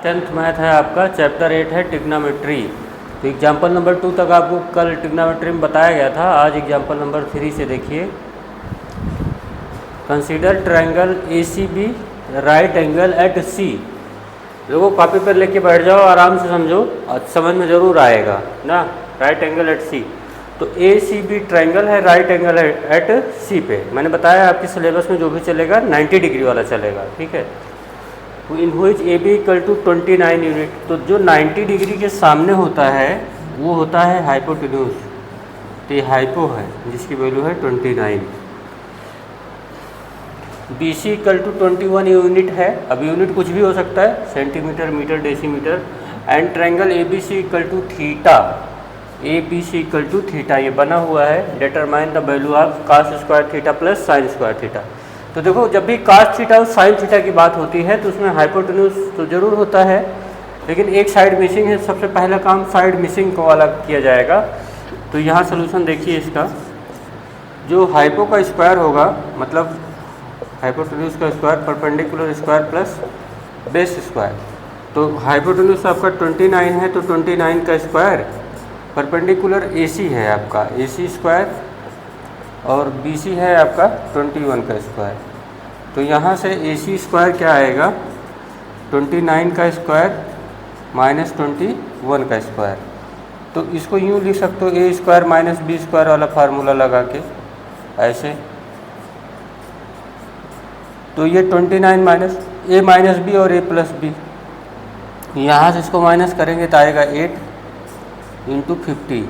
10th math है आपका, chapter 8 है ट्रिग्नोमेट्री। तो एग्जाम्पल नंबर 2 तक आपको कल ट्रिग्नोमेट्री में बताया गया था। आज एग्जाम्पल नंबर 3 से देखिए। Consider triangle ACB right angle at C। लोगों कॉपी पर लेके बैठ जाओ, आराम से समझो, समझ में ज़रूर आएगा ना। राइट एंगल एट C, तो ACB ट्रायंगल है राइट एंगल एट C पे। मैंने बताया आपके सिलेबस में जो भी चलेगा 90 डिग्री वाला चलेगा, ठीक है। In which AB equal to 29 unit. तो जो 90 डिग्री के सामने होता है वो होता है हाइपोटेन्यूज। तो ये हाइपो है जिसकी वैल्यू है 29। BC इक्वल टू 21 यूनिट है। अब यूनिट कुछ भी हो सकता है, centimetre, metre, decimetre. And triangle ABC equal to theta. ABC equal to theta ये बना हुआ है। Determine the value of cos square theta plus sine square theta. तो देखो, जब भी cos थीटा और साइन थीटा की बात होती है तो उसमें हाइपोटेन्यूज तो ज़रूर होता है, लेकिन एक साइड मिसिंग है। सबसे पहला काम साइड मिसिंग को वाला किया जाएगा। तो यहाँ सोल्यूशन देखिए इसका। जो हाइपो का स्क्वायर होगा, मतलब हाइपोटेन्यूज का square, perpendicular square plus base square. तो हाइपोटेन्यूज आपका 29 है, तो 29 का स्क्वायर। परपेंडिकुलर AC है आपका AC स्क्वायर, और BC है आपका 21 का स्क्वायर। तो यहाँ से AC स्क्वायर क्या आएगा, 29 का स्क्वायर माइनस 21 का स्क्वायर। तो इसको यूँ लिख सकते हो, A square minus B square वाला फार्मूला लगा के ऐसे। तो ये 29 माइनस A माइनस B और A प्लस B, यहाँ से इसको माइनस करेंगे तो आएगा 8 इंटू 50।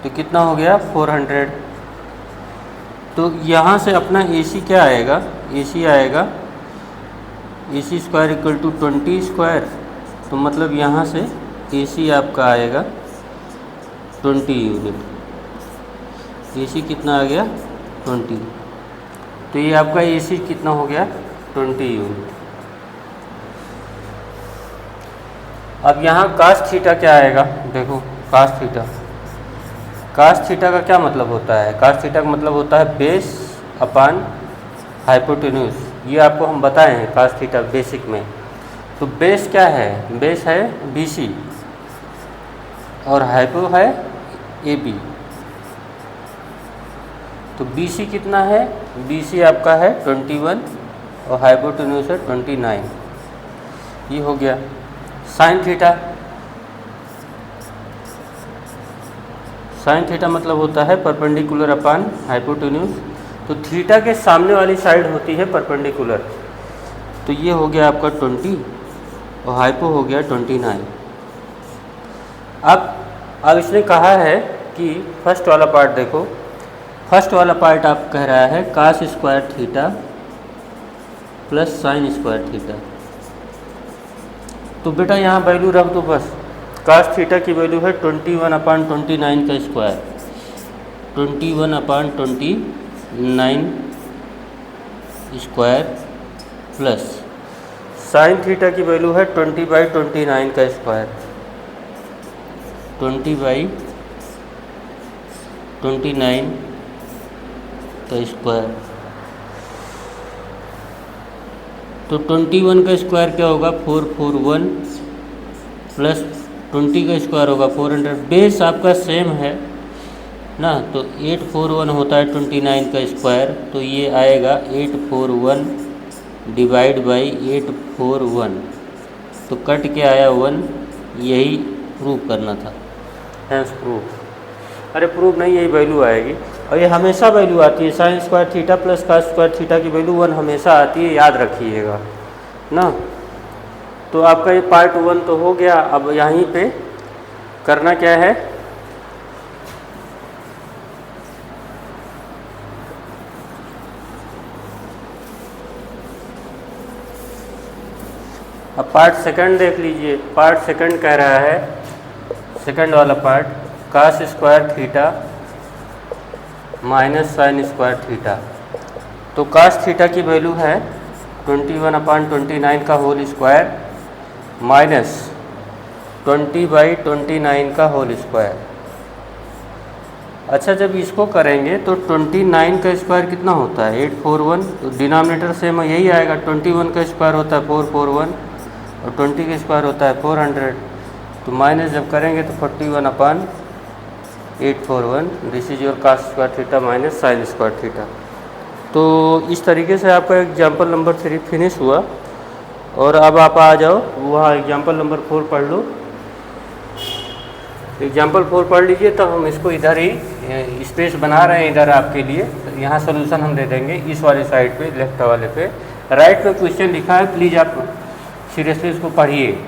तो कितना हो गया, 400। तो यहाँ से अपना AC क्या आएगा, AC आएगा AC square equal to 20 square. तो मतलब यहाँ से AC आपका आएगा 20 यूनिट। AC कितना आ गया, 20। तो ये आपका AC कितना हो गया, 20 यूनिट। अब यहाँ cos थीटा क्या आएगा, देखो cos थीटा। cos थीटा का क्या मतलब होता है, cos थीटा का मतलब होता है बेस अपान हाइपोटेन्यूज। ये आपको हम बताए हैं cos थीटा बेसिक में। तो बेस क्या है, बेस है BC और हाइपो है AB। तो BC कितना है, BC आपका है 21 और हाइपोटेन्यूज है 29। ये हो गया। साइन थीटा, साइन थीटा मतलब होता है परपेंडिकुलर अपान हाइपोटेन्यूज। तो थीटा के सामने वाली साइड होती है परपेंडिकुलर। तो ये हो गया आपका 20 और हाइपो हो गया 29। अब इसने कहा है कि फर्स्ट वाला पार्ट देखो। फर्स्ट वाला पार्ट आप कह रहा है cos square theta plus sine square theta. तो बेटा यहाँ वैल्यू रख दो बस। cos थीटा की वैल्यू है 21/29 का square, 21/29 square plus sign theta की वैल्यू है 20/29 का स्क्वायर, 20/29 का स्क्वायर। तो 21 का स्क्वायर क्या होगा, 441 प्लस 20 का स्क्वायर होगा 400। बेस आपका सेम है ना, तो 841 होता है 29 का स्क्वायर। तो ये आएगा 841 डिवाइड बाई 841। तो कट के आया 1। यही प्रूव करना था, हैंस प्रूफ। अरे प्रूफ नहीं, यही वैल्यू आएगी। और ये हमेशा वैल्यू आती है, sign square theta plus cos square theta की वैल्यू 1 हमेशा आती है, याद रखिएगा ना। तो आपका ये पार्ट 1 तो हो गया। अब यहीं पे करना क्या है, अब पार्ट सेकंड देख लीजिए। पार्ट सेकंड कह रहा है, सेकंड वाला part, cos square theta minus sign square theta. तो cos थीटा की वैल्यू है 21/29 का होल स्क्वायर माइनस 20/29 का होल स्क्वायर। अच्छा, जब इसको करेंगे तो 29 का स्क्वायर कितना होता है, 841। तो डिनोमिनेटर सेम यही आएगा, 21 का स्क्वायर होता है 441 और 20 का स्क्वायर होता है 400, तो माइनस जब करेंगे तो 41/841, this is your cos square theta minus sign square theta. तो इस तरीके से आपका एग्जाम्पल नंबर 3 फिनिश हुआ। और अब आप आ जाओ वहाँ एग्जाम्पल नंबर 4 पढ़ लो। एग्जाम्पल 4 पढ़ लीजिए, तो हम इसको इधर ही स्पेस बना रहे हैं इधर आपके लिए। तो यहाँ सोल्यूशन हम दे देंगे इस वाले साइड पे, लेफ्ट वाले पे। राइट पे क्वेश्चन लिखा है, प्लीज़ आप सीरियसली इसको पढ़िए।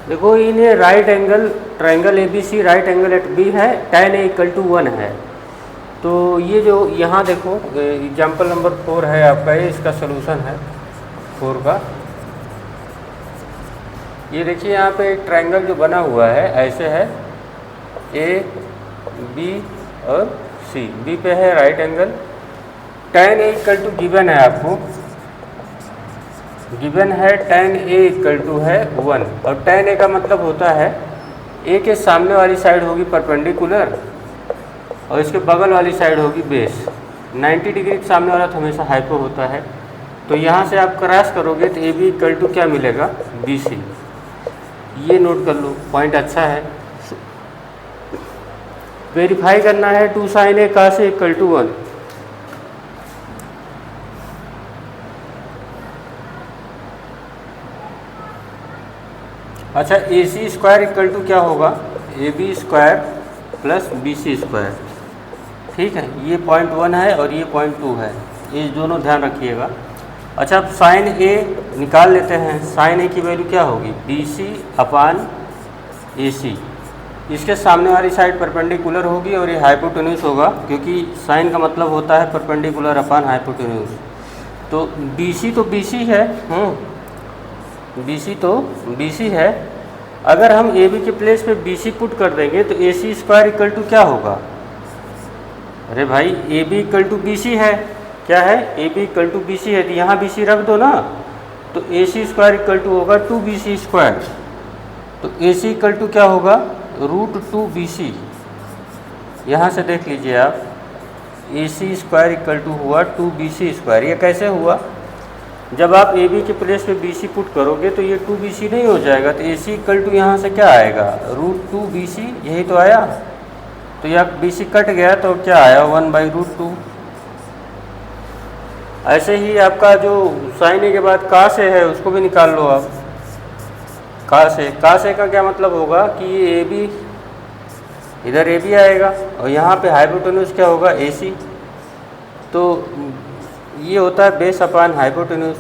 देखो इन्हें right angle triangle ABC right angle at B है, tan A = 1 है। तो ये जो यहाँ देखो एग्जाम्पल नंबर 4 है आपका, ये इसका सोल्यूशन है 4 का। ये देखिए यहाँ पे एक ट्रायंगल जो बना हुआ है ऐसे है, A B और C। B पे है right angle, tan A = given है आपको, गिवन है tan A = है 1। और tan A का मतलब होता है A के सामने वाली साइड होगी परपेंडिकुलर और इसके बगल वाली साइड होगी बेस। 90 डिग्री के सामने वाला तो हमेशा हाइपो होता है। तो यहाँ से आप क्रॉस करोगे तो AB = क्या मिलेगा, BC। ये नोट कर लो, पॉइंट अच्छा है। वेरीफाई करना है 2 sin A cos A = 1। अच्छा, AC स्क्वायर = क्या होगा, AB square plus BC square. ठीक है, ये पॉइंट 1 है और ये पॉइंट 2 है, ये दोनों ध्यान रखिएगा। अच्छा, अब साइन A निकाल लेते हैं। साइन A की वैल्यू क्या होगी, BC/AC। इसके सामने वाली साइड परपेंडिकुलर होगी और ये हाइपोटेन्यूस होगा, क्योंकि साइन का मतलब होता है परपेंडिकुलर अपॉन हाइपोटेन्यूस। तो BC तो BC है, BC तो BC है। अगर हम AB के प्लेस पे BC पुट कर देंगे तो AC स्क्वायर = क्या होगा, अरे भाई AB = BC है, क्या है, AB = BC है, तो यहाँ BC रख दो ना, तो AC स्क्वायर = होगा 2BC स्क्वायर। तो AC = क्या होगा, √2BC। यहाँ से देख लीजिए आप, AC स्क्वायर = हुआ 2BC स्क्वायर। ये कैसे हुआ, जब आप AB के प्लेस पे BC पुट करोगे तो ये 2BC नहीं हो जाएगा, तो AC = यहाँ से क्या आएगा, √2BC, यही तो आया। तो यह BC कट गया तो क्या आया, 1/√2। ऐसे ही आपका जो साइन A के बाद cos A है उसको भी निकाल लो आप। cos A का क्या मतलब होगा कि ये AB, इधर AB आएगा और यहाँ पे हाइपोटेन्यूस क्या होगा, AC। तो ये होता है बेस अपॉन हाइपोटेन्यूस।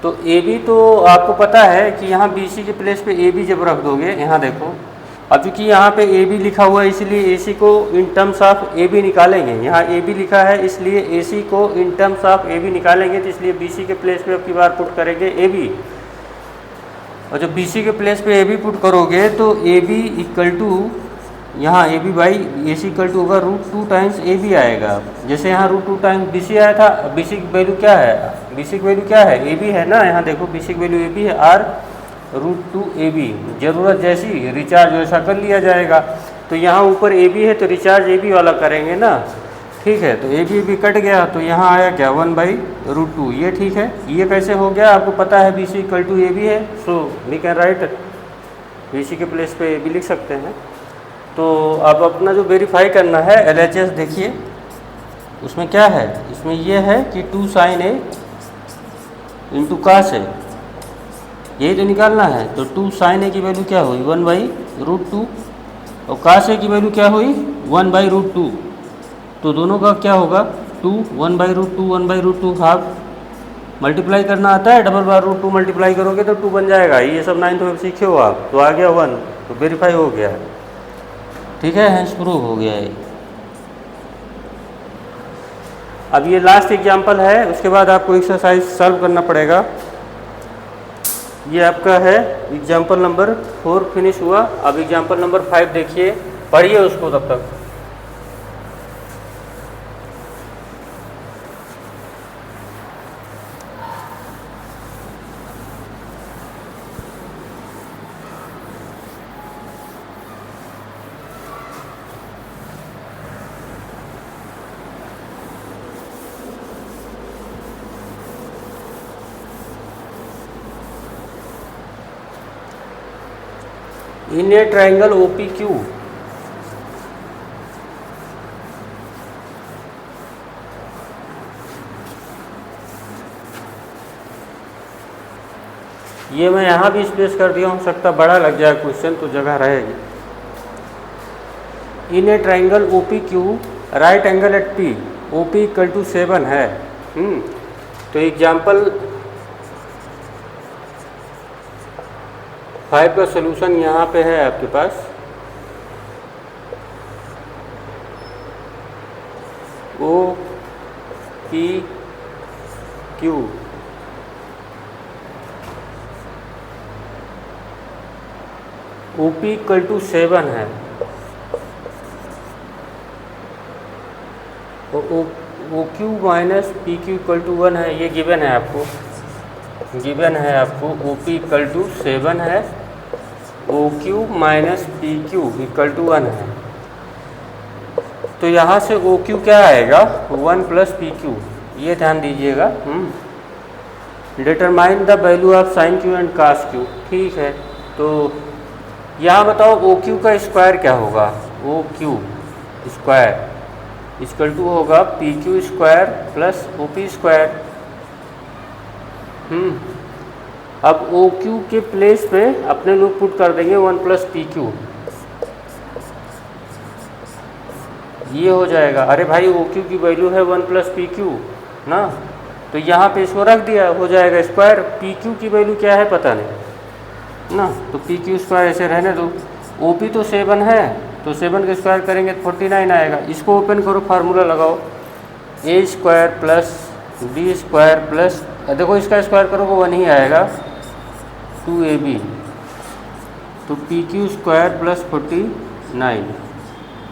तो AB तो आपको पता है कि यहाँ BC के प्लेस पे AB जब रख दोगे, यहाँ देखो, अब चूँकि यहाँ पे AB लिखा हुआ है इसलिए AC को इन टर्म्स ऑफ AB निकालेंगे। यहाँ AB लिखा है इसलिए AC को इन टर्म्स ऑफ AB निकालेंगे, तो इसलिए BC के प्लेस पे अब की बार पुट करेंगे AB। और जब BC के प्लेस पे AB पुट करोगे तो AB = यहाँ AB/AC = होगा √2 टाइम्स AB आएगा। जैसे यहाँ √2 टाइम्स BC आया था, BC की वैल्यू क्या है, BC की वैल्यू क्या है, AB है ना। यहाँ देखो BC की वैल्यू AB है, R√2AB। ज़रूरत जैसी रिचार्ज वैसा कर लिया जाएगा। तो यहाँ ऊपर AB है तो रिचार्ज AB वाला करेंगे ना, ठीक है। तो AB कट गया तो यहाँ आया क्या, 1/√2। ये ठीक है। ये कैसे हो गया, आपको पता है BC = AB है, so we can write BC के प्लेस पे AB लिख सकते हैं। तो अब अपना जो वेरीफाई करना है LHS देखिए, उसमें क्या है, इसमें ये है कि 2 sin A × cos A, यही तो निकालना है। तो 2 sin A की वैल्यू क्या हुई, 1/√2 और cos A की वैल्यू क्या हुई, 1/√2। तो दोनों का क्या होगा, 2 1/√2 1/√2 हाफ। मल्टीप्लाई करना आता है, डबल बार √2 मल्टीप्लाई करोगे तो 2 बन जाएगा। ये सब 9th में सीखे हो आप, तो आ गया 1, तो वेरीफाई हो गया, ठीक है, हैंस प्रूव हो गया है। अब ये लास्ट एग्जांपल है, उसके बाद आपको एक्सरसाइज सॉल्व करना पड़ेगा। ये आपका है एग्जांपल नंबर 4 फिनिश हुआ। अब एग्जांपल नंबर 5 देखिए, पढ़िए उसको तब तक। इन ए ट्रायंगल OPQ ये मैं यहाँ भी स्पेस कर दिया, हो सकता बड़ा लग जाए क्वेश्चन तो जगह रहेगी। In a triangle OPQ right angle at P OP equal to 7 है। तो एग्जाम्पल 5 का सोल्यूशन यहाँ पे है आपके पास। OPQ OP इक्वल टू 7 है। OQ minus PQ equal to 1 है, ये गिवन है आपको, गिवन है आपको। OP इक्वल टू 7 है, OQ minus PQ equal to 1 है। तो यहाँ से OQ क्या आएगा, 1 प्लस PQ, ये ध्यान दीजिएगा। Determine the value of sine Q and cos Q, ठीक है। तो यहाँ बताओ OQ का स्क्वायर क्या होगा, OQ स्क्वायर इक्वल टू होगा PQ square plus OP square. अब OQ के प्लेस पे अपने लोग पुट कर देंगे 1 प्लस PQ, ये हो जाएगा। अरे भाई OQ की वैल्यू है 1 प्लस PQ ना, तो यहाँ पे इसको रख दिया, हो जाएगा स्क्वायर। PQ की वैल्यू क्या है पता नहीं ना, तो PQ स्क्वायर ऐसे रहने दो। OP तो 7 है, तो 7 का स्क्वायर करेंगे तो 49 आएगा। इसको ओपन करो, फार्मूला लगाओ, A square plus B square plus, देखो इसका स्क्वायर करोगे 1 ही आएगा, 2AB, तो PQ स्क्वायर प्लस 49,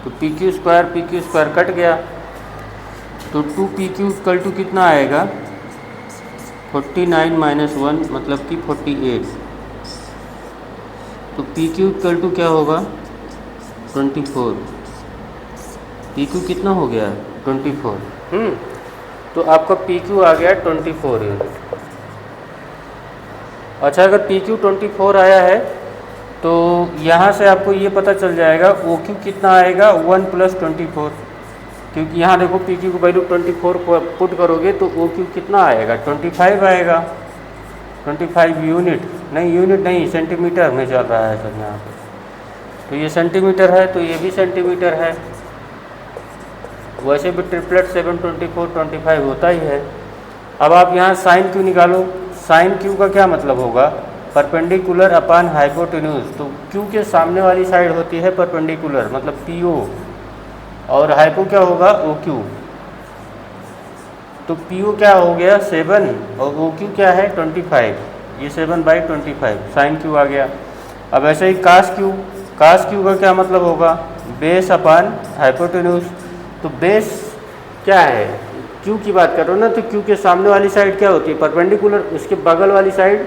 तो PQ स्क्वायर कट गया, तो 2PQ इक्वल टू कितना आएगा, 49 माइनस 1 मतलब कि 48, तो PQ इक्वल टू क्या होगा 24। PQ कितना हो गया 24। तो आपका PQ आ गया 24 यूनिट। अच्छा, अगर PQ 24 आया है तो यहाँ से आपको ये पता चल जाएगा OQ कितना आएगा, 1 प्लस 24, क्योंकि यहाँ देखो PQ को वैल्यू 24 पुट करोगे तो OQ कितना आएगा, 25 आएगा। 25 यूनिट नहीं सेंटीमीटर में चल रहा है सर यहाँ पे, तो ये सेंटीमीटर है, तो ये भी सेंटीमीटर है। वैसे भी ट्रिपलेट 7, 24, 25 होता ही है। अब आप यहाँ साइन Q निकालो। साइन Q का क्या मतलब होगा, परपेंडिकुलर अपॉन हाइपोटेन्यूज। तो Q के सामने वाली साइड होती है परपेंडिकुलर, मतलब PO, और हाइपो क्या होगा OQ। तो PO क्या हो गया 7 और OQ क्या है 25, ये 7/25 साइन Q आ गया। अब ऐसे ही कास Q का क्या मतलब होगा, बेस अपॉन हाइपोटेन्यूज। तो बेस क्या है, Q की बात कर रहे हो ना, तो Q के सामने वाली साइड क्या होती है परपेंडिकुलर, उसके बगल वाली साइड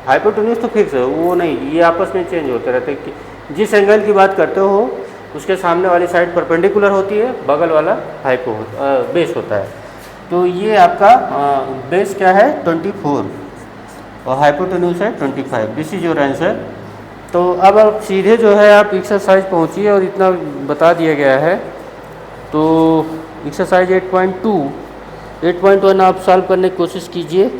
हाइपोटेन्यूज तो फिक्स है, वो नहीं, ये आपस में चेंज होते रहते हैं। जिस एंगल की बात करते हो उसके सामने वाली साइड परपेंडिकुलर होती है, बगल वाला बेस होता है। तो ये आपका बेस क्या है 24 और हाइपोटेन्यूज है 25, दिस इज योर आंसर। तो अब आप सीधे जो है आप एक्सरसाइज पहुँचिए, और इतना बता दिया गया है। तो एक्सरसाइज 8.1 आप सॉल्व करने की कोशिश कीजिए,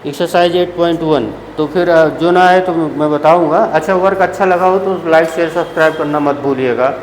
एक्सरसाइज 8.1। तो फिर जो ना आए तो मैं बताऊंगा। अच्छा, वर्क अच्छा लगा हो तो लाइक शेयर सब्सक्राइब करना मत भूलिएगा।